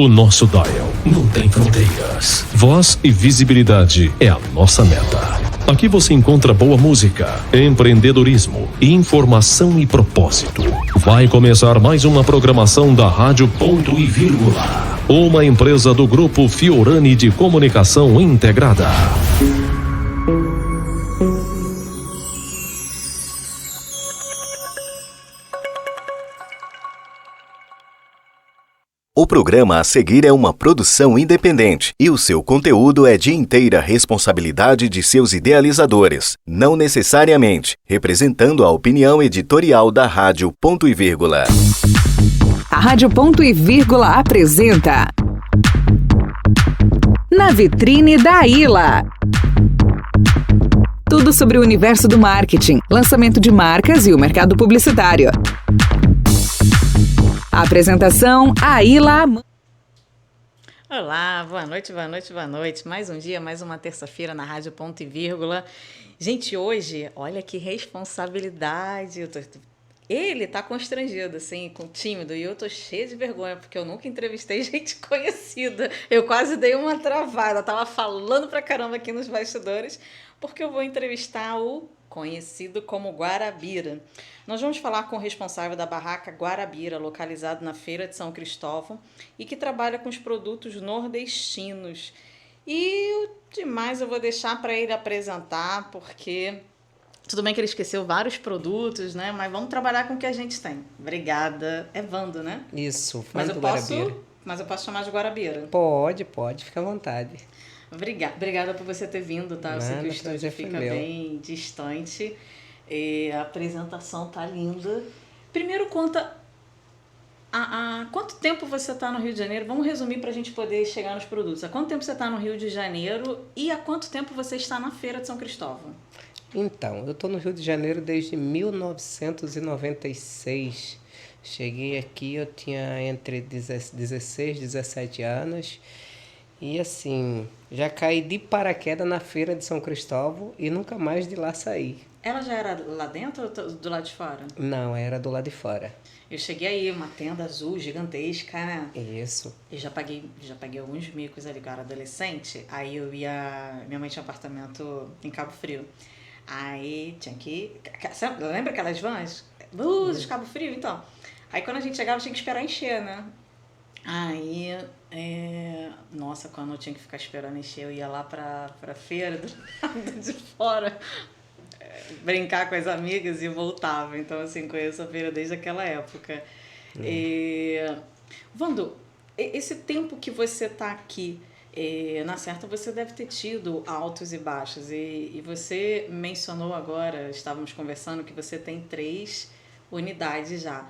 O nosso dial não tem fronteiras. Voz e visibilidade é a nossa meta. Aqui você encontra boa música, empreendedorismo, informação e propósito. Vai começar mais uma programação da Rádio Ponto e Vírgula, uma empresa do Grupo Fiorani de Comunicação Integrada. O programa a seguir é uma produção independente e o seu conteúdo é de inteira responsabilidade de seus idealizadores, não necessariamente representando a opinião editorial da Rádio Ponto e Vírgula. A Rádio Ponto e Vírgula apresenta Na Vitrine da AILA. Tudo sobre o universo do marketing, lançamento de marcas e o mercado publicitário. A apresentação, AILA. Olá, boa noite, boa noite, boa noite. Mais um dia, mais uma terça-feira na Rádio Ponto e Vírgula. Gente, hoje, olha que responsabilidade. Ele tá constrangido, assim, tímido, e eu tô cheia de vergonha, porque eu nunca entrevistei gente conhecida. Eu quase dei uma travada, tava falando pra caramba aqui nos bastidores, porque eu vou entrevistar o conhecido como Guarabira. Nós vamos falar com o responsável da barraca Guarabira, localizado na Feira de São Cristóvão, e que trabalha com os produtos nordestinos. E o demais eu vou deixar para ele apresentar, porque tudo bem que ele esqueceu vários produtos, né? Mas vamos trabalhar com o que a gente tem. Obrigada. É Vando, né? Isso, Mas Vando Guarabira. Mas eu posso chamar de Guarabira? Pode, fica à vontade. Obrigada por você ter vindo, tá? Eu sei que o estúdio fica bem distante. E a apresentação tá linda. Primeiro, conta há quanto tempo você está no Rio de Janeiro? Vamos resumir para a gente poder chegar nos produtos. Há quanto tempo você está no Rio de Janeiro e há quanto tempo você está na Feira de São Cristóvão? Então, eu estou no Rio de Janeiro desde 1996. Cheguei aqui, eu tinha entre 16 e 17 anos. E assim, já caí de paraquedas na Feira de São Cristóvão e nunca mais de lá saí. Ela já era lá dentro ou do lado de fora? Não, era do lado de fora. Eu cheguei aí, uma tenda azul gigantesca, né? Isso. E já paguei alguns micos ali, cara, adolescente. Aí eu ia... Minha mãe tinha um apartamento em Cabo Frio. Aí tinha que... Lembra aquelas vans? Luzes, Cabo Frio, então. Aí quando a gente chegava, tinha que esperar encher, né? Aí... Nossa, quando eu tinha que ficar esperando encher, eu ia lá pra feira do lado de fora... brincar com as amigas e voltava. Então, assim, conheço a feira desde aquela época. Vando, esse tempo que você está aqui na Certa, você deve ter tido altos e baixos. E você mencionou agora, estávamos conversando, que você tem 3 unidades já.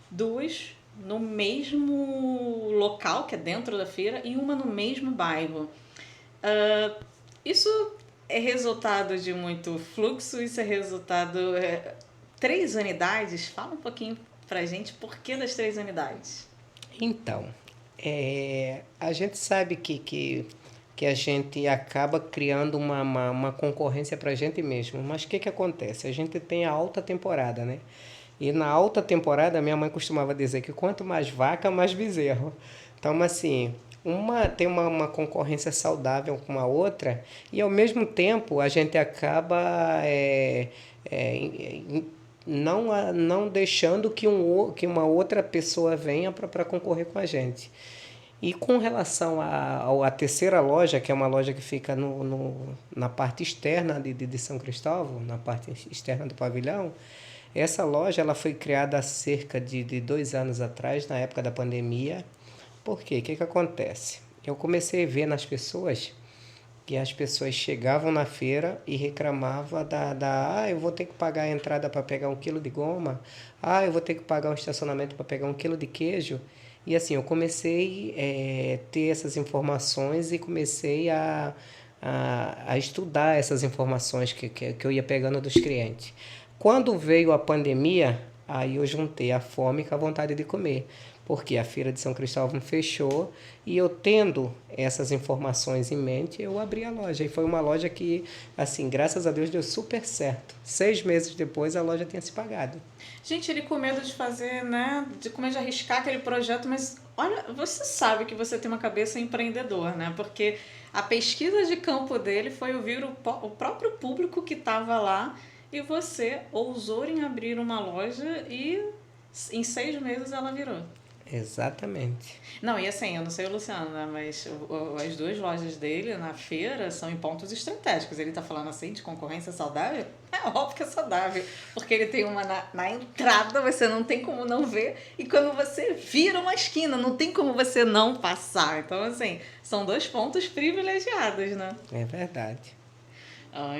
2 no mesmo local, que é dentro da feira, e uma no mesmo bairro. Isso é resultado de muito fluxo? Isso é resultado... 3 unidades? Fala um pouquinho pra gente por que das 3 unidades. Então, a gente sabe que a gente acaba criando uma concorrência pra gente mesmo. Mas o que acontece? A gente tem a alta temporada, né? E na alta temporada, minha mãe costumava dizer que quanto mais vaca, mais bezerro. Então, assim... tem uma concorrência saudável com a outra e, ao mesmo tempo, a gente acaba não deixando que uma outra pessoa venha para concorrer com a gente. E com relação à terceira loja, que é uma loja que fica na parte externa de São Cristóvão, na parte externa do pavilhão, essa loja ela foi criada há cerca de 2 anos atrás, na época da pandemia. Por quê? O que acontece? Eu comecei a ver nas pessoas que as pessoas chegavam na feira e reclamavam eu vou ter que pagar a entrada para pegar 1 quilo de goma, eu vou ter que pagar o estacionamento para pegar 1 quilo de queijo. E assim, eu comecei a ter essas informações e comecei a estudar essas informações que eu ia pegando dos clientes. Quando veio a pandemia, aí eu juntei a fome com a vontade de comer. porque a Feira de São Cristóvão fechou e eu tendo essas informações em mente, eu abri a loja. E foi uma loja que, assim, graças a Deus deu super certo. 6 meses depois a loja tinha se pagado. Gente, ele com medo de fazer, né? Com medo de arriscar aquele projeto, mas olha, você sabe que você tem uma cabeça empreendedor, né? Porque a pesquisa de campo dele foi ouvir o próprio público que estava lá e você ousou em abrir uma loja e em 6 meses ela virou. Exatamente. Não, e assim, eu não sei o Luciano, né, mas as 2 lojas dele na feira são em pontos estratégicos. Ele tá falando assim de concorrência saudável? É óbvio que é saudável, porque ele tem uma na entrada, você não tem como não ver, e quando você vira uma esquina, não tem como você não passar. Então, assim, são 2 pontos privilegiados, né? É verdade.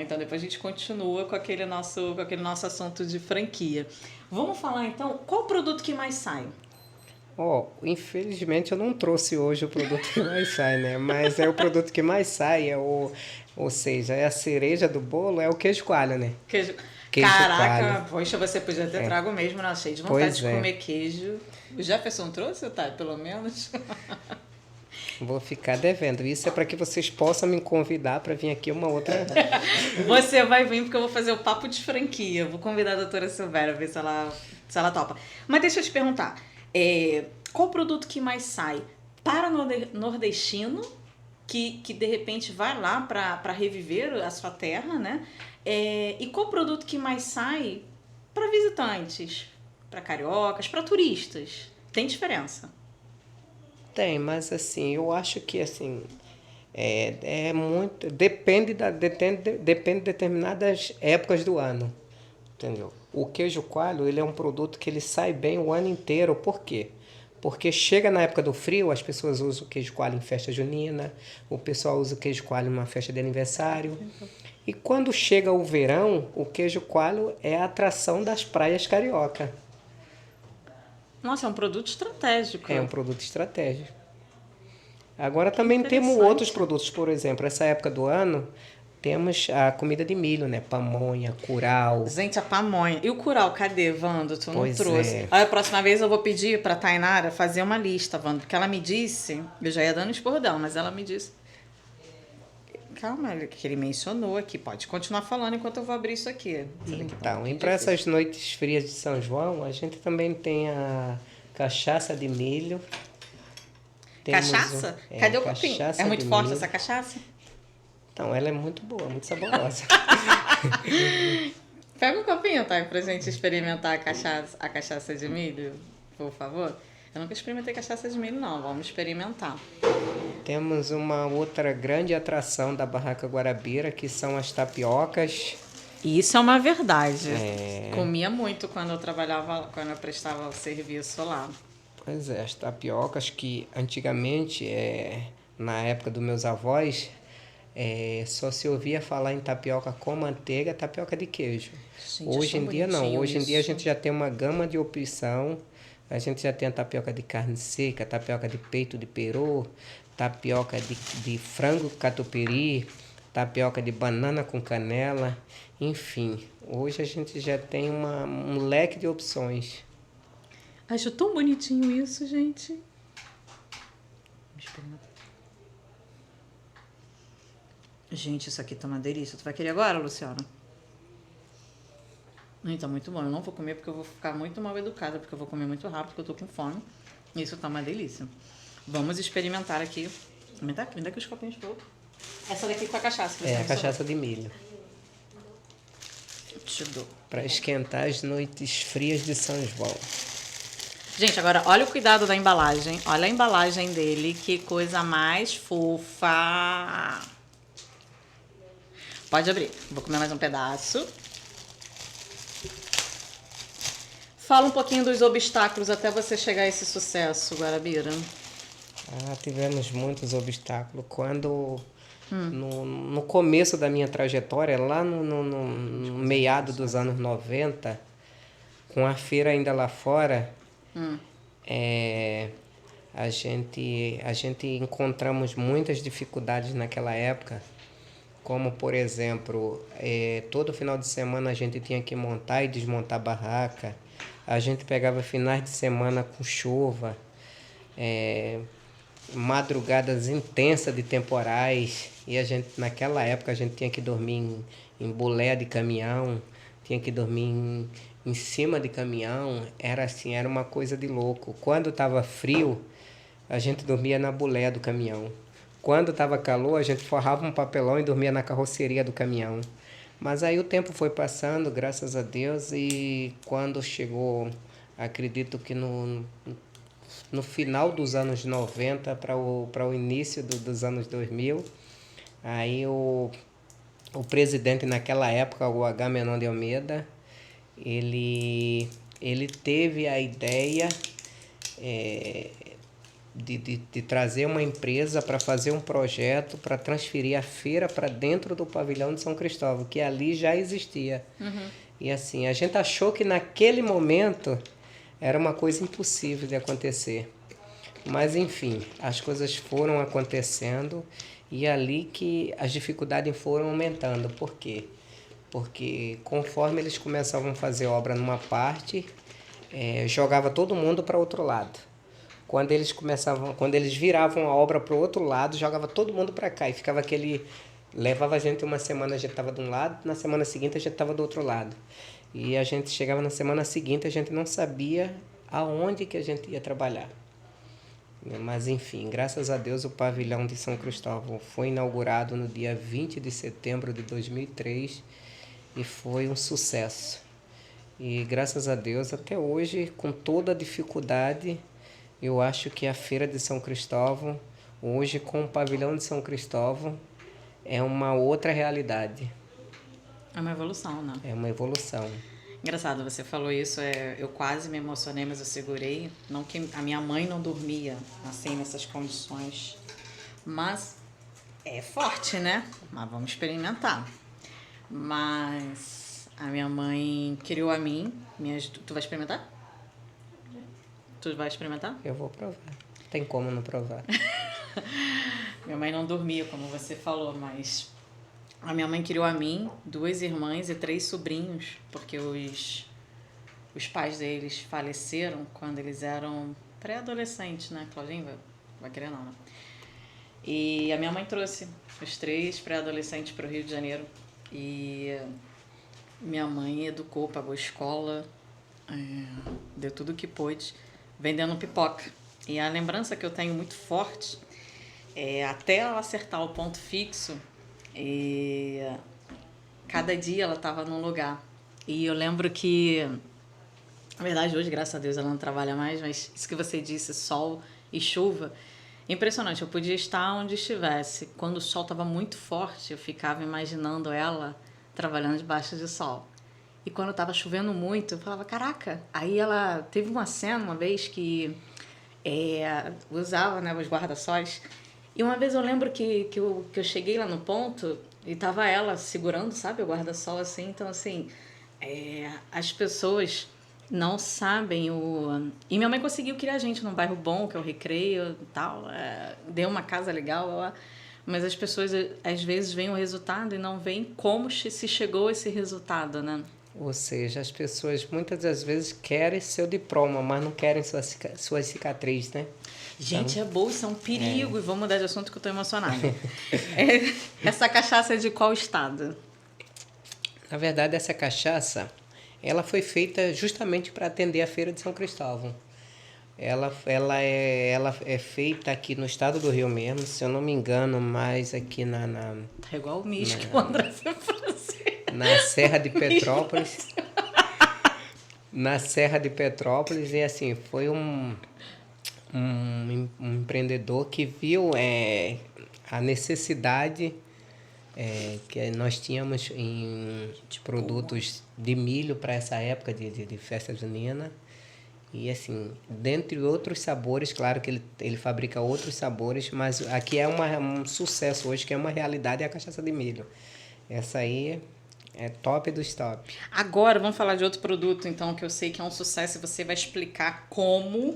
Então depois a gente continua com aquele nosso assunto de franquia. Vamos falar então, qual o produto que mais sai? Infelizmente eu não trouxe hoje o produto que mais sai, né? Mas o produto que mais sai, ou seja, é a cereja do bolo, é o queijo coalho, né? Queijo Caraca, coalho. Poxa, você podia ter trago mesmo, né? Cheio de vontade de comer queijo. O Jefferson trouxe, tá? Pelo menos. Vou ficar devendo. Isso é para que vocês possam me convidar para vir aqui uma outra... Você vai vir porque eu vou fazer o papo de franquia. Vou convidar a doutora Silvéria, ver se ela topa. Mas deixa eu te perguntar. Qual o produto que mais sai para nordestino que de repente vai lá para reviver a sua terra, né? E qual o produto que mais sai para visitantes, para cariocas, para turistas? Tem diferença? Tem, mas assim, eu acho que assim, muito... Depende de determinadas épocas do ano, entendeu? O queijo coalho, ele é um produto que ele sai bem o ano inteiro. Por quê? Porque chega na época do frio, as pessoas usam o queijo coalho em festa junina, o pessoal usa o queijo coalho numa festa de aniversário. E quando chega o verão, o queijo coalho é a atração das praias carioca. Nossa, é um produto estratégico. É um produto estratégico. Agora também temos outros produtos, por exemplo, essa época do ano, temos a comida de milho, né? Pamonha, curau. Gente, a pamonha. E o curau, cadê, Wando? Tu não trouxe. É. Olha, a próxima vez eu vou pedir pra Tainara fazer uma lista, Wando, porque ela me disse, eu já ia dando esporrão, mas ela me disse... Calma, que ele mencionou aqui. Pode continuar falando enquanto eu vou abrir isso aqui. Então, e para essas noites frias de São João, a gente também tem a cachaça de milho. Cachaça? Cadê o copinho? É muito forte essa cachaça? Então, ela é muito boa, muito saborosa. Pega o copinho, tá? Pra gente experimentar a cachaça de milho, por favor. Eu nunca experimentei cachaça de milho, não. Vamos experimentar. Temos uma outra grande atração da Barraca Guarabira, que são as tapiocas. Isso é uma verdade. Comia muito quando eu trabalhava, quando eu prestava o serviço lá. Pois é, as tapiocas que antigamente, na época dos meus avós, só se ouvia falar em tapioca com manteiga, tapioca de queijo. Gente, hoje em dia não. Hoje em dia a gente já tem uma gama de opção. A gente já tem a tapioca de carne seca, tapioca de peito de peru, tapioca de frango catupiry, tapioca de banana com canela, enfim. Hoje a gente já tem um leque de opções. Acho tão bonitinho isso, gente. Gente, isso aqui tá uma delícia. Tu vai querer agora, Luciano? Então, muito bom. Eu não vou comer porque eu vou ficar muito mal educada, porque eu vou comer muito rápido, porque eu tô com fome. Isso tá uma delícia. Vamos experimentar aqui. Me dá aqui os copinhos pro outro. Essa daqui com a cachaça. A cachaça de milho. Te dou. Para esquentar as noites frias de São João. Gente, agora olha o cuidado da embalagem. Olha a embalagem dele, que coisa mais fofa. Pode abrir. Vou comer mais um pedaço. Fala um pouquinho dos obstáculos até você chegar a esse sucesso, Guarabira. Tivemos muitos obstáculos. Quando, no começo da minha trajetória, lá no meado dos anos 90, com a feira ainda lá fora, a gente encontramos muitas dificuldades naquela época. Como, por exemplo, todo final de semana a gente tinha que montar e desmontar barraca. A gente pegava finais de semana com chuva. madrugadas intensas de temporais, e a gente, naquela época, a gente tinha que dormir em boleia de caminhão, tinha que dormir em cima de caminhão, era assim, era uma coisa de louco. Quando estava frio, a gente dormia na boleia do caminhão. Quando estava calor, a gente forrava um papelão e dormia na carroceria do caminhão. Mas aí o tempo foi passando, graças a Deus, e quando chegou, acredito que no final dos anos 90 para o início dos anos 2000, aí o presidente naquela época, o Agamenon de Almeida, ele teve a ideia de trazer uma empresa para fazer um projeto para transferir a feira para dentro do pavilhão de São Cristóvão, que ali já existia. Uhum. E assim, a gente achou que naquele momento era uma coisa impossível de acontecer. Mas enfim, as coisas foram acontecendo e ali que as dificuldades foram aumentando. Por quê? Porque conforme eles começavam a fazer obra numa parte, jogava todo mundo para outro lado. Quando eles viravam a obra para o outro lado, jogava todo mundo para cá. E ficava levava a gente uma semana, a gente estava de um lado, na semana seguinte a gente estava do outro lado. E a gente chegava na semana seguinte, a gente não sabia aonde que a gente ia trabalhar. Mas enfim, graças a Deus o pavilhão de São Cristóvão foi inaugurado no dia 20 de setembro de 2003 e foi um sucesso. E graças a Deus, até hoje, com toda a dificuldade, eu acho que a Feira de São Cristóvão, hoje com o pavilhão de São Cristóvão, é uma outra realidade. É uma evolução, né? É uma evolução. Engraçado, você falou isso, eu quase me emocionei, mas eu segurei. Não que a minha mãe não dormia assim, nessas condições. Mas é forte, né? Mas vamos experimentar. Mas a minha mãe criou a mim. Tu vai experimentar? Tu vai experimentar? Eu vou provar. Tem como não provar. Minha mãe não dormia, como você falou, mas a minha mãe criou a mim, 2 irmãs e 3 sobrinhos, porque os pais deles faleceram quando eles eram pré-adolescentes, né? Claudinho vai querer não, né? E a minha mãe trouxe os 3 pré-adolescentes para o Rio de Janeiro. E minha mãe educou, pagou escola, deu tudo o que pôde, vendendo pipoca. E a lembrança que eu tenho muito forte é até ela acertar o ponto fixo, e cada dia ela estava num lugar. E eu lembro que, na verdade, hoje, graças a Deus, ela não trabalha mais, mas isso que você disse, sol e chuva, impressionante. Eu podia estar onde estivesse. Quando o sol estava muito forte, eu ficava imaginando ela trabalhando debaixo do sol. E quando estava chovendo muito, eu falava, caraca. Aí ela teve uma cena uma vez que usava, né, os guarda-sóis. E uma vez eu lembro que eu cheguei lá no ponto e tava ela segurando, sabe, o guarda-sol assim. Então, assim, as pessoas não sabem E minha mãe conseguiu criar a gente num bairro bom, que é o Recreio e tal. Deu uma casa legal lá. Mas as pessoas, às vezes, veem o resultado e não veem como se chegou a esse resultado, né? Ou seja, as pessoas muitas das vezes querem seu diploma, mas não querem suas cicatrizes, né? Gente, então, é bom, isso é um perigo. E vamos mudar de assunto que eu estou emocionada. Essa cachaça é de qual estado? Na verdade, essa cachaça, ela foi feita justamente para atender a Feira de São Cristóvão. Ela é feita aqui no estado do Rio mesmo, se eu não me engano, mais aqui Tá igual o Misch que o André foi fazer. Na Serra de Petrópolis. Na Serra de Petrópolis, e assim, foi um empreendedor que viu a necessidade que nós tínhamos de produtos de milho para essa época de festa junina. E assim, dentre outros sabores, claro que ele fabrica outros sabores, mas aqui é um sucesso hoje, que é uma realidade, é a cachaça de milho. Essa aí é top dos top. Agora vamos falar de outro produto, então, que eu sei que é um sucesso, e você vai explicar como,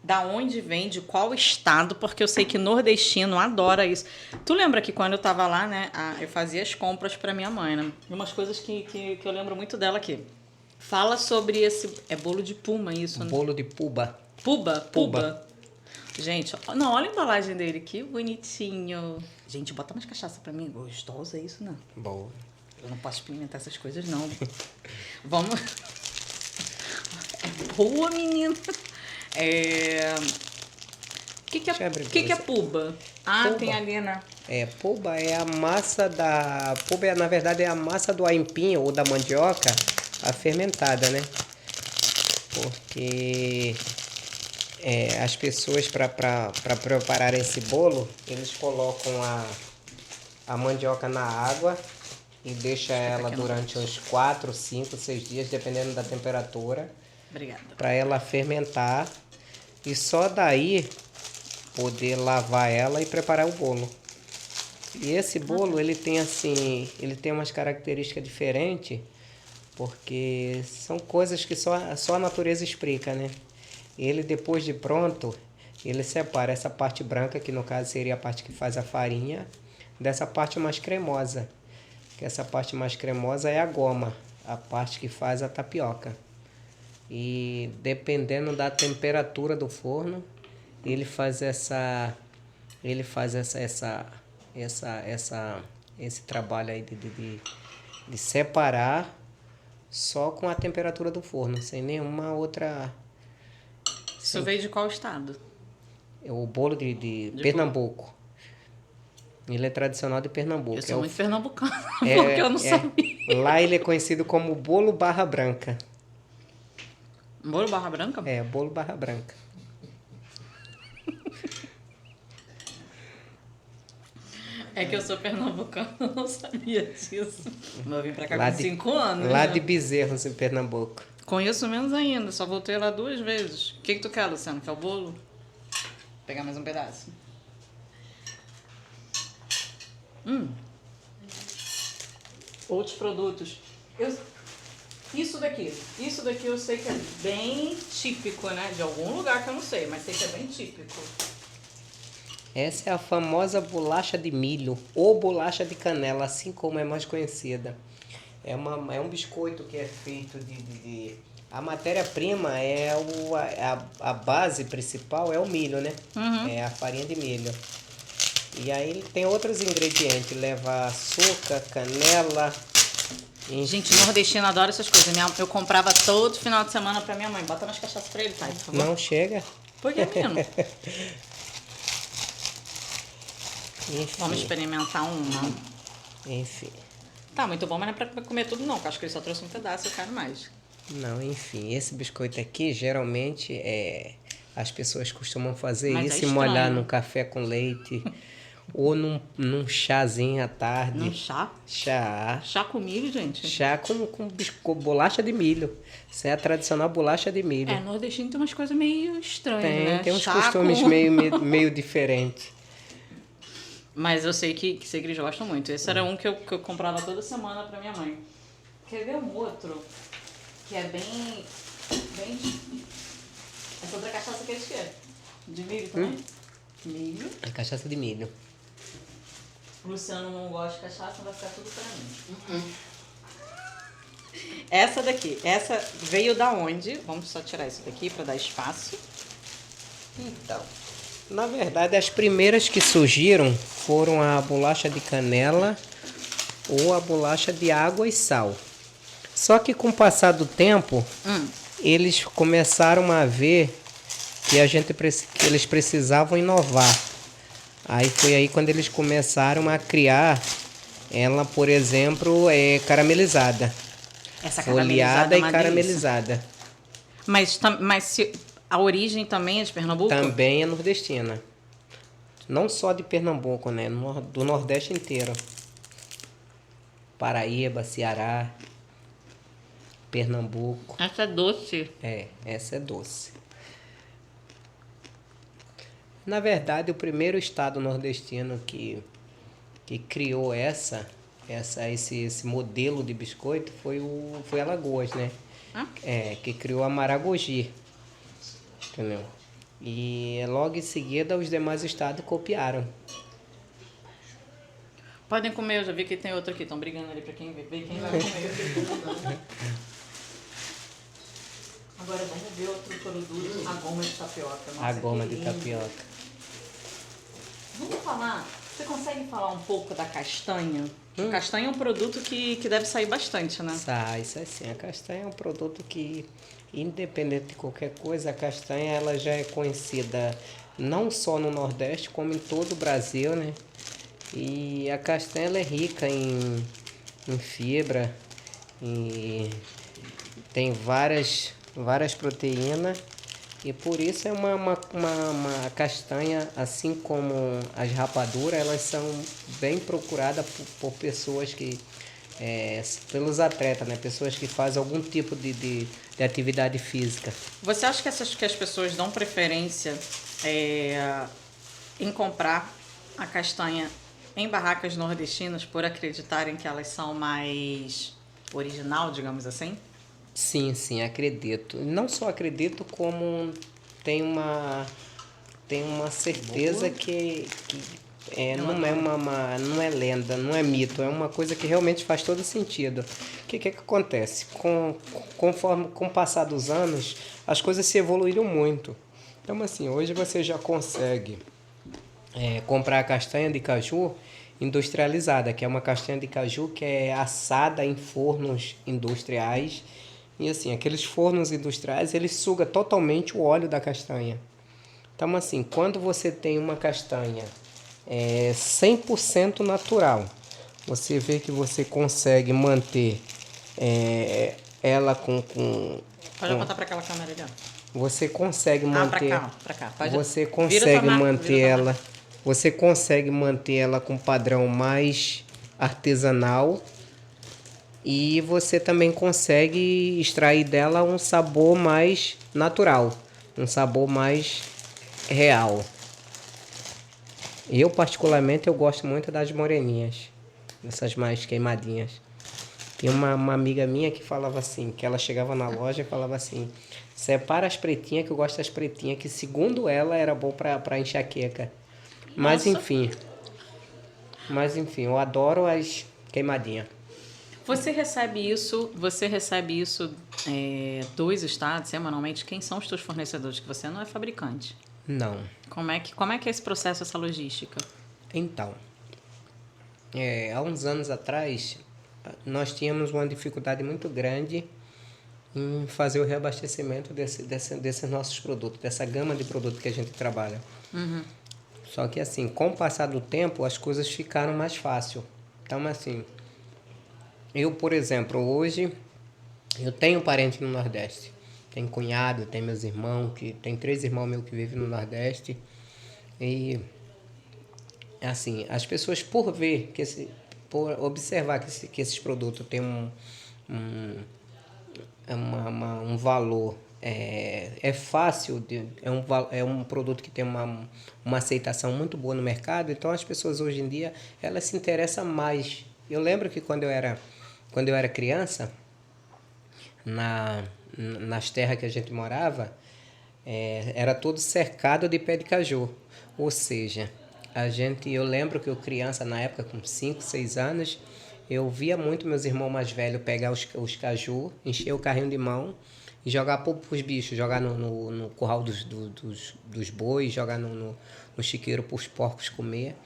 da onde vem, de qual estado, porque eu sei que nordestino adora isso. Tu lembra que quando eu tava lá, né, eu fazia as compras para minha mãe, né? E umas coisas que eu lembro muito dela aqui. Fala sobre esse... É bolo de puma, isso, né? Bolo de puba. Puba. Gente, não, olha a embalagem dele, que bonitinho. Gente, bota mais cachaça pra mim. Gostosa isso, não? Boa. Eu não posso experimentar essas coisas, não. Vamos. É boa, menina. O que que é puba? Ah, Puba. tem ali, né? Polba é a massa da... Polba, na verdade, é a massa do aipim ou da mandioca, a fermentada, né? Porque as pessoas, para preparar esse bolo, eles colocam a mandioca na água e deixa ela durante uns 4, 5, 6 dias, dependendo da temperatura. Obrigada. Para ela fermentar e só daí poder lavar ela e preparar o bolo. E esse bolo, ele tem umas características diferentes, porque são coisas que só a natureza explica, né? Ele, depois de pronto, ele separa essa parte branca, que no caso seria a parte que faz a farinha, dessa parte mais cremosa. Que essa parte mais cremosa é a goma, a parte que faz a tapioca. E dependendo da temperatura do forno, ele faz esse trabalho aí de separar só com a temperatura do forno, sem nenhuma outra... Isso veio de qual estado? É o bolo de Pernambuco. Ele é tradicional de Pernambuco. Eu sou muito pernambucano, porque eu não sabia. Lá ele é conhecido como bolo barra branca. Bolo barra branca? Bolo barra branca. É que eu sou pernambucano, eu não sabia disso. Mas eu vim pra cá com 5 anos. Lá né? de Bezerros, em Pernambuco. Conheço menos ainda, só voltei lá 2 vezes. O que tu quer, Luciano? Quer o bolo? Vou pegar mais um pedaço. Outros produtos. Isso daqui eu sei que é bem típico, né? De algum lugar que eu não sei, mas sei que é bem típico. Essa é a famosa bolacha de milho, ou bolacha de canela, assim como é mais conhecida. É um biscoito que é feito a matéria-prima a base principal é o milho, né? Uhum. É a farinha de milho. E aí ele tem outros ingredientes, leva açúcar, canela. Gente, nordestino adora essas coisas. Eu comprava todo final de semana pra minha mãe. Bota nas cachaças pra ele, pai, por favor. Não chega? Por que, menino? Enfim. Vamos experimentar uma. Enfim. Tá, muito bom, mas não é pra comer tudo não, porque acho que ele só trouxe um pedaço e eu quero mais. Não, enfim, esse biscoito aqui, geralmente, as pessoas costumam fazer Mas isso é e molhar estranho. no café com leite ou num chazinho à tarde. Num chá? Chá. Chá com milho, gente? Chá com bolacha de milho. Isso é a tradicional bolacha de milho. Nordestino tem umas coisas meio estranhas, né? Tem uns Chá costumes com... meio diferentes. Mas eu sei que segredos gostam muito. Esse era um que eu comprava toda semana pra minha mãe. Quer ver um outro? Que é bem... Essa outra cachaça que eles querem. De milho também? Milho. É cachaça de milho. O Luciano não gosta de cachaça, vai ficar tudo pra mim. Essa daqui. Essa veio da onde? Vamos só tirar isso daqui pra dar espaço. Então, na verdade, as primeiras que surgiram foram a bolacha de canela ou a bolacha de água e sal. Só que com o passar do tempo, eles começaram a ver que que eles precisavam inovar. Aí foi aí quando eles começaram a criar ela, por exemplo, caramelizada. Essa Folheada é e uma caramelizada. delícia. Mas a origem também é de Pernambuco? Também é nordestina. Não só de Pernambuco, né? Do Nordeste inteiro. Paraíba, Ceará, Pernambuco. Essa é doce. Essa é doce. Na verdade, o primeiro estado nordestino que criou esse modelo de biscoito foi Alagoas, né? Que criou a Maragogi. Entendeu? E logo em seguida os demais estados copiaram. Podem comer, eu já vi que tem outro aqui. Estão brigando ali pra quem vai comer. Agora vamos ver outro produto, a goma de tapioca. Nossa, A goma que de lindo. tapioca. Vamos falar, você consegue falar um pouco da castanha? A castanha é um produto que deve sair bastante, né? Isso assim, a castanha é um produto que, independente de qualquer coisa, a castanha ela já é conhecida não só no Nordeste, como em todo o Brasil, né? E a castanha ela é rica em fibra, e tem várias proteínas, e por isso é uma castanha, assim como as rapaduras, elas são bem procuradas por pessoas que, pelos atletas, né? Pessoas que fazem algum tipo de atividade física. Você acha que as pessoas dão preferência em comprar a castanha em barracas nordestinas por acreditarem que elas são mais original, digamos assim? Sim, acredito. Não só acredito, como tem uma certeza que não é lenda, não é mito, é uma coisa que realmente faz todo sentido. O que acontece? Conforme com o passar dos anos, as coisas se evoluíram muito. Então, assim, hoje você já consegue comprar a castanha de caju industrializada, que é uma castanha de caju que é assada em fornos industriais. E assim, aqueles fornos industriais, eles sugam totalmente o óleo da castanha. Então, assim, quando você tem uma castanha 100% natural, você vê que você consegue manter ela com Pode apontar para aquela câmera ali, ó. você consegue manter Pra cá. Pode... você Vira consegue tua marca, manter vira tua ela marca. você consegue manter ela com padrão mais artesanal, e você também consegue extrair dela um sabor mais natural, um sabor mais real. Eu particularmente eu gosto muito das moreninhas, dessas mais queimadinhas. Tem uma amiga minha que falava assim, que ela chegava na loja e falava assim: separa as pretinhas, que eu gosto das pretinhas, que segundo ela era bom para enxaqueca. Mas Nossa. enfim, eu adoro as queimadinhas. Você recebe isso dos estados semanalmente? Quem são os teus fornecedores? Que você não é fabricante. Não. Como é que é esse processo, essa logística? Então, há uns anos atrás, nós tínhamos uma dificuldade muito grande em fazer o reabastecimento desses nossos produtos, dessa gama de produtos que a gente trabalha. Uhum. Só que assim, com o passar do tempo, as coisas ficaram mais fáceis. Então, assim, eu, por exemplo, hoje, eu tenho parente no Nordeste. Tenho cunhado, tenho meus irmãos, tem 3 irmãos meus que vivem no Nordeste. E, assim, as pessoas, por observar que esses produtos têm um valor, é fácil, é um produto que tem uma aceitação muito boa no mercado, então as pessoas hoje em dia elas se interessam mais. Eu lembro que quando eu era criança, nas terras que a gente morava, era todo cercado de pé de caju, ou seja, eu lembro que eu criança na época com 5, 6 anos, eu via muito meus irmãos mais velhos pegar os caju, encher o carrinho de mão e jogar para os bichos, jogar no curral dos bois, jogar no chiqueiro para os porcos comer.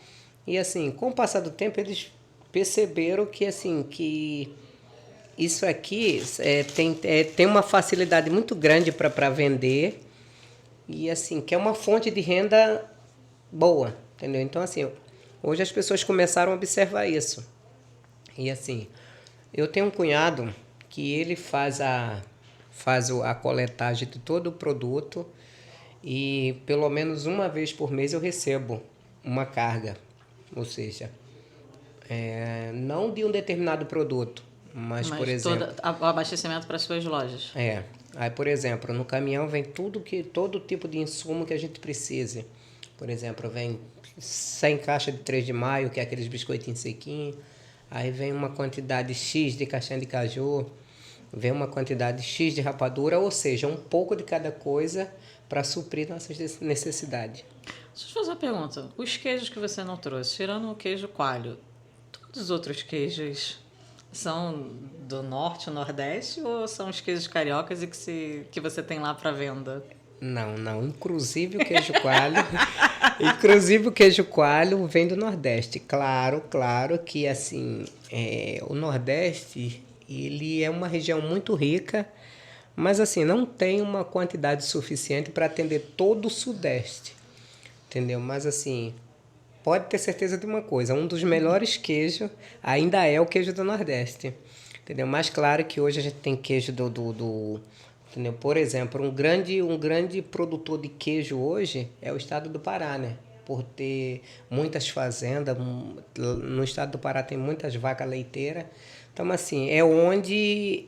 E assim, com o passar do tempo, eles perceberam que assim, que isso aqui tem uma facilidade muito grande para vender, e assim, que é uma fonte de renda boa, entendeu? Então assim, hoje as pessoas começaram a observar isso. E assim, eu tenho um cunhado que ele faz a coletagem de todo o produto, e pelo menos uma vez por mês eu recebo uma carga, ou seja, não de um determinado produto, mas por exemplo... o abastecimento para as suas lojas. Aí, por exemplo, no caminhão vem todo tipo de insumo que a gente precise. Por exemplo, vem 100 caixas de 3 de maio, que é aqueles biscoitinhos sequinhos. Aí vem uma quantidade X de castanha de caju, vem uma quantidade X de rapadura, ou seja, um pouco de cada coisa para suprir nossas necessidades. Deixa eu te fazer uma pergunta. Os queijos que você não trouxe, tirando o queijo coalho, todos os outros queijos são do norte ou nordeste ou são os queijos cariocas e que você tem lá para venda? Não. Inclusive o queijo coalho, inclusive o queijo coalho vem do Nordeste. Claro que assim, o Nordeste, ele é uma região muito rica, mas assim, não tem uma quantidade suficiente para atender todo o Sudeste, entendeu? Mas assim, pode ter certeza de uma coisa, um dos melhores queijos ainda é o queijo do Nordeste, entendeu? Mas claro que hoje a gente tem queijo entendeu? Por exemplo, um grande produtor de queijo hoje é o estado do Pará, né? Por ter muitas fazendas, no estado do Pará tem muitas vacas leiteiras. Então, assim, é onde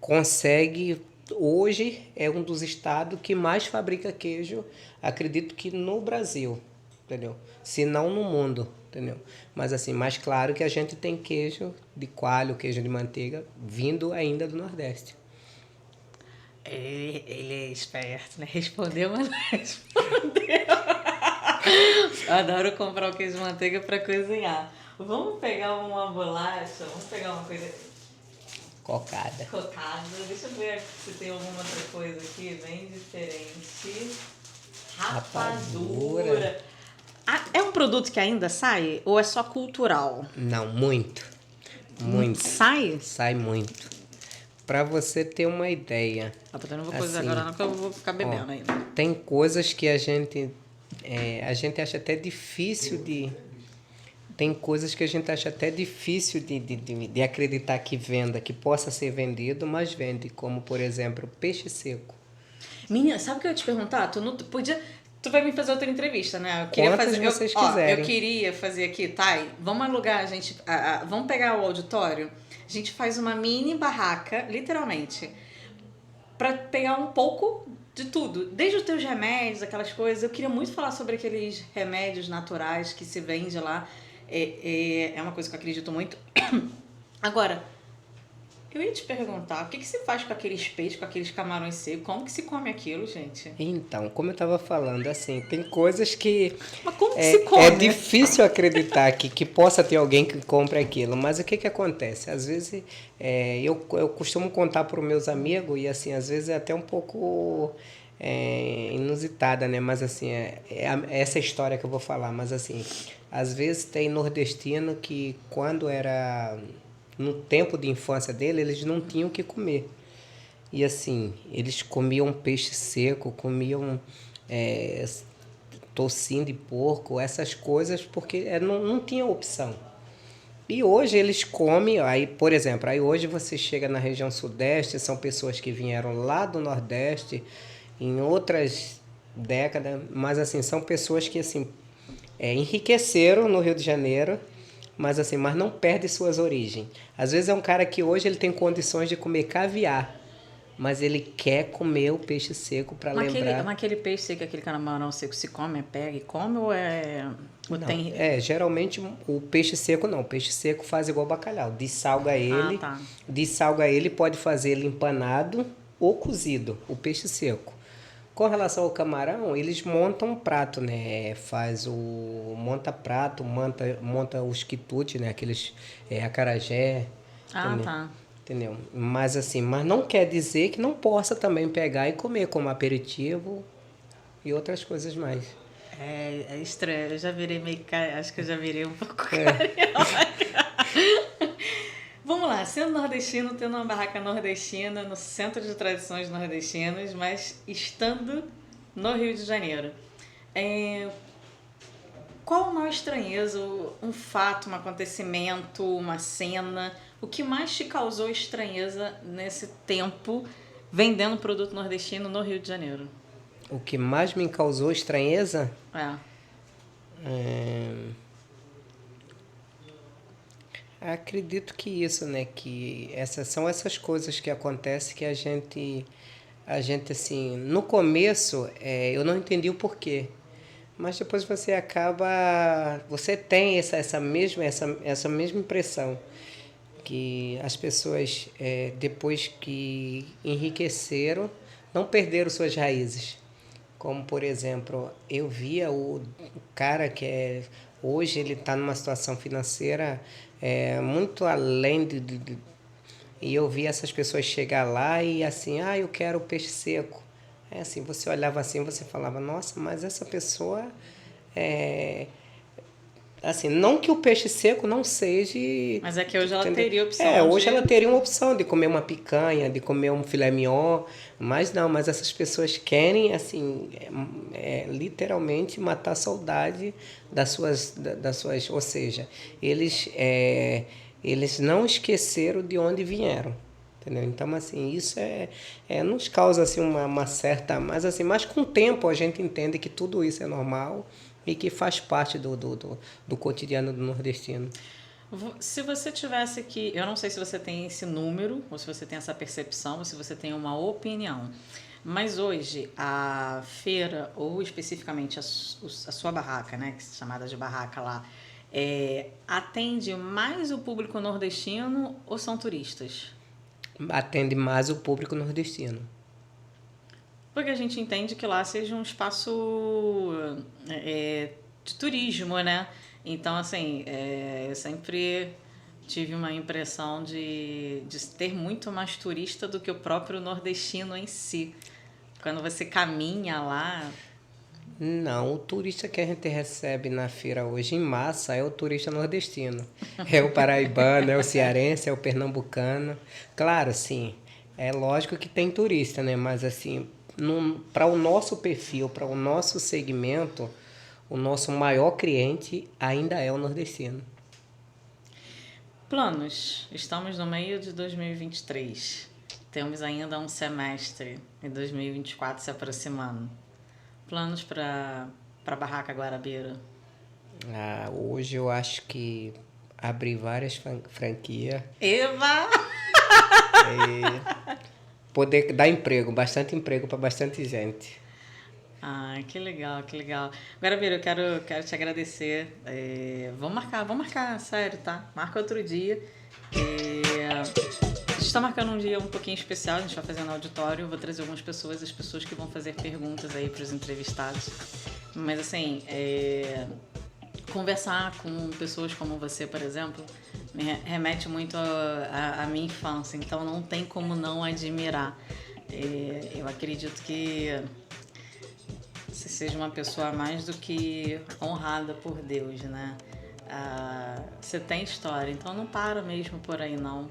consegue... Hoje é um dos estados que mais fabrica queijo, acredito que no Brasil, entendeu? Se não no mundo, entendeu? Mas assim, mais claro que a gente tem queijo de coalho, queijo de manteiga, vindo ainda do Nordeste. Ele é esperto, né? Respondeu, mas não respondeu. Adoro comprar o queijo de manteiga para cozinhar. Vamos pegar uma bolacha, vamos pegar uma coisa... Cocada. Deixa eu ver se tem alguma outra coisa aqui bem diferente. Rapadura. É um produto que ainda sai ou é só cultural? Não, muito. Sai? Sai muito. Para você ter uma ideia. Eu não vou cozinhar agora não, porque eu vou ficar bebendo ainda. Tem coisas que a gente acha até difícil de... Tem coisas que a gente acha até difícil de acreditar que venda, que possa ser vendido, mas vende. Como, por exemplo, peixe seco. Menina, sabe o que eu ia te perguntar? Tu vai me fazer outra entrevista, né? Eu queria Quantas vocês quiserem. Eu queria fazer aqui, Thay, vamos alugar, gente, vamos pegar o auditório, a gente faz uma mini barraca, literalmente, para pegar um pouco de tudo, desde os teus remédios, aquelas coisas. Eu queria muito falar sobre aqueles remédios naturais que se vende lá, é uma coisa que eu acredito muito. Agora, eu ia te perguntar, o que se faz com aqueles peixes, com aqueles camarões secos? Como que se come aquilo, gente? Então, como eu estava falando, assim, tem coisas que... Mas como que se come? É difícil acreditar que possa ter alguém que compre aquilo, mas o que acontece? Às vezes, eu costumo contar para os meus amigos, e assim, às vezes é até um pouco inusitada, né? Mas assim, essa história que eu vou falar, mas assim, às vezes tem nordestino que quando era... No tempo de infância dele, eles não tinham o que comer. E assim, eles comiam peixe seco, comiam tocinho de porco, essas coisas, porque não tinha opção. E hoje eles comem, aí, por exemplo, aí hoje você chega na região sudeste, são pessoas que vieram lá do nordeste, em outras décadas, mas assim, são pessoas que assim, enriqueceram no Rio de Janeiro, mas assim, mas não perde suas origens. Às vezes é um cara que hoje ele tem condições de comer caviar, mas ele quer comer o peixe seco para lembrar... Mas aquele peixe seco, aquele camarão seco, se come, pega e come ou é... Ou não, tem... geralmente o peixe seco não. O peixe seco faz igual bacalhau. Dessalga ele. Tá. Dessalga ele, pode fazer ele empanado ou cozido, o peixe seco. Com relação ao camarão, eles montam um prato, né? Monta prato, monta os quitutes, né? Aqueles acarajé. Entendeu? Tá. Entendeu? Mas assim, mas não quer dizer que não possa também pegar e comer como aperitivo e outras coisas mais. É estranho, eu já virei acho que eu já virei um pouco carioca. Vamos lá, sendo nordestino, tendo uma barraca nordestina no Centro de Tradições Nordestinas, mas estando no Rio de Janeiro. Qual a maior estranheza, um fato, um acontecimento, uma cena, o que mais te causou estranheza nesse tempo vendendo produto nordestino no Rio de Janeiro? O que mais me causou estranheza? Acredito que isso, né? Que são essas coisas que acontecem que a gente assim, no começo eu não entendi o porquê, mas depois você tem essa mesma impressão que as pessoas depois que enriqueceram não perderam suas raízes. Como, por exemplo, eu via o cara hoje ele está numa situação financeira muito além e eu via essas pessoas chegar lá e assim, eu quero peixe seco. Assim, você olhava assim, você falava, nossa, mas essa pessoa assim, não que o peixe seco não seja... Mas é que hoje ela teria a opção hoje ela teria uma opção de comer uma picanha, de comer um filé mignon, mas essas pessoas querem, assim, literalmente matar a saudade das suas... Ou seja, eles não esqueceram de onde vieram. Entendeu? Então, assim, isso nos causa assim, uma certa... Mas com o tempo a gente entende que tudo isso é normal e que faz parte do cotidiano do nordestino. Se você tivesse que... Eu não sei se você tem esse número, ou se você tem essa percepção, ou se você tem uma opinião, mas hoje a feira, ou especificamente a sua barraca, né, que é chamada de barraca lá, atende mais o público nordestino ou são turistas? Atende mais o público nordestino. Porque a gente entende que lá seja um espaço de turismo, né? Então, assim, eu sempre tive uma impressão de ter muito mais turista do que o próprio nordestino em si. Quando você caminha lá... Não, o turista que a gente recebe na feira hoje em massa é o turista nordestino. É o paraibano, é o cearense, é o pernambucano. Claro, sim, é lógico que tem turista, né? Mas, assim... Para o nosso perfil, para o nosso segmento, o nosso maior cliente ainda é o nordestino. Planos. Estamos no meio de 2023. Temos ainda um semestre em 2024 se aproximando. Planos para a Barraca Guarabira? Hoje eu acho que abrir várias franquias. Eva! Poder dar emprego, bastante emprego para bastante gente. Que legal, que legal. Guarabira, eu quero te agradecer. Vamos marcar, sério, tá? Marca outro dia. A gente está marcando um dia um pouquinho especial, a gente vai fazer no auditório, eu vou trazer algumas pessoas, as pessoas que vão fazer perguntas aí para os entrevistados. Mas assim, conversar com pessoas como você, por exemplo, me remete muito à minha infância, então não tem como não admirar. Eu acredito que você seja uma pessoa mais do que honrada por Deus, né? Você tem história, então não para mesmo por aí não.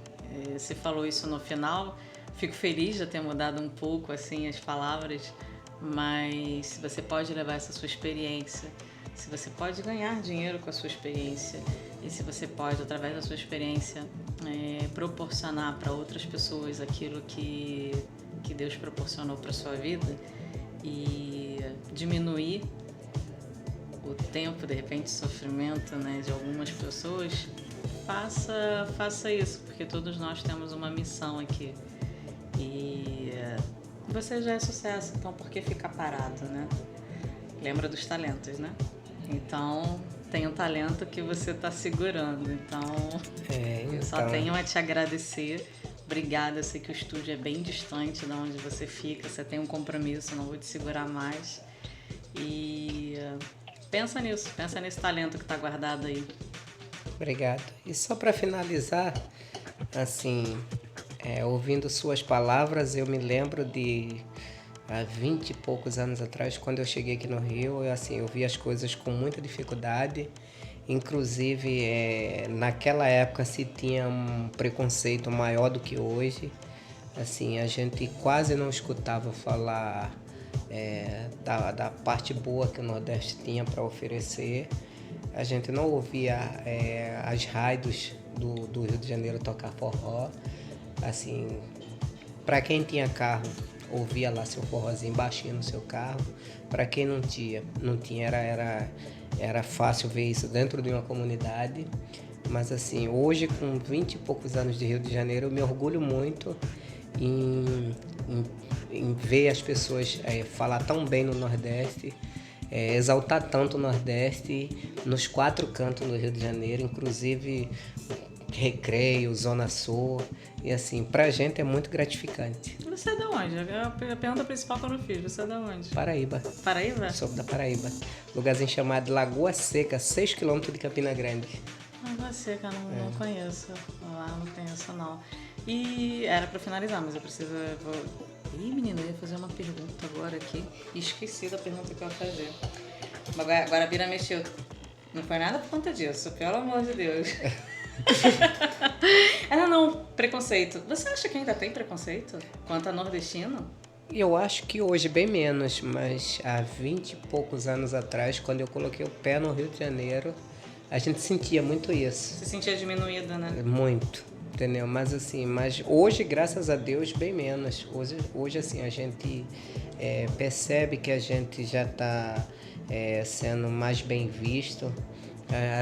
Você falou isso no final, fico feliz de ter mudado um pouco assim as palavras, mas se você pode levar essa sua experiência, se você pode ganhar dinheiro com a sua experiência e se você pode, através da sua experiência, proporcionar para outras pessoas aquilo que Deus proporcionou para sua vida e diminuir o tempo, de repente, de sofrimento, né, de algumas pessoas, faça isso, porque todos nós temos uma missão aqui. E você já é sucesso, então por que ficar parado, né? Lembra dos talentos, né? Então, tem um talento que você está segurando. Então, eu só tenho a te agradecer. Obrigada, eu sei que o estúdio é bem distante de onde você fica, você tem um compromisso, não vou te segurar mais. E pensa nesse talento que está guardado aí. Obrigado. E só para finalizar, assim, ouvindo suas palavras, eu me lembro de há 20 e poucos anos atrás, quando eu cheguei aqui no Rio, eu vi as coisas com muita dificuldade. Inclusive, naquela época se tinha um preconceito maior do que hoje. Assim, a gente quase não escutava falar da parte boa que o Nordeste tinha para oferecer. A gente não ouvia as rádios do Rio de Janeiro tocar forró. Assim, para quem tinha carro, ouvia lá seu forrozinho baixinho no seu carro. Para quem não tinha, era fácil ver isso dentro de uma comunidade. Mas assim, hoje com 20 e poucos anos de Rio de Janeiro, eu me orgulho muito em ver as pessoas falar tão bem no Nordeste, exaltar tanto o Nordeste nos 4 cantos do Rio de Janeiro, inclusive Recreio, Zona Sul. E assim, pra gente é muito gratificante. Você é de onde? A pergunta principal que eu não fiz. Você é de onde? Paraíba. Paraíba? Sou da Paraíba. Lugarzinho chamado Lagoa Seca, 6 km de Campina Grande. Lagoa Seca, não conheço. Lá não conheço, não. E era pra finalizar, mas eu preciso... Ih, menina, eu ia fazer uma pergunta agora aqui e esqueci da pergunta que eu ia fazer. Agora a Bira mexeu. Não foi nada por conta disso, pelo amor de Deus. Não, preconceito. Você acha que ainda tem preconceito quanto a nordestino? Eu acho que hoje bem menos, mas há 20 e poucos anos atrás, quando eu coloquei o pé no Rio de Janeiro, a gente sentia muito isso. Se sentia diminuída, né? Muito, entendeu? Mas hoje, graças a Deus, bem menos. Hoje assim, a gente percebe que a gente já está sendo mais bem visto.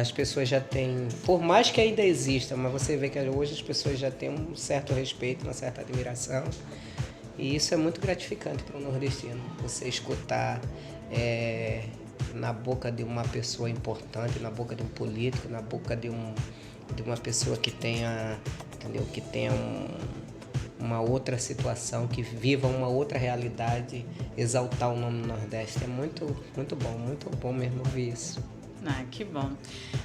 As pessoas já têm, por mais que ainda exista, mas você vê que hoje as pessoas já têm um certo respeito, uma certa admiração. E isso é muito gratificante para o nordestino. Você escutar na boca de uma pessoa importante, na boca de um político, na boca de uma pessoa que tenha, entendeu? Que tenha uma outra situação, que viva uma outra realidade, exaltar o nome do Nordeste. É muito, muito bom mesmo ouvir isso. Que bom.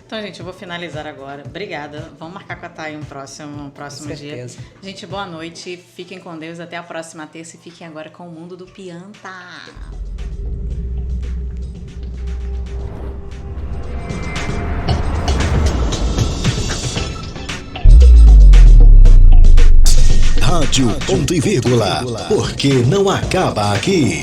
Então, gente, eu vou finalizar agora. Obrigada. Vamos marcar com a Thay um próximo dia. Gente, boa noite. Fiquem com Deus. Até a próxima terça e fiquem agora com o Mundo do Pianta. Rádio Ponto e Vírgula, porque não acaba aqui.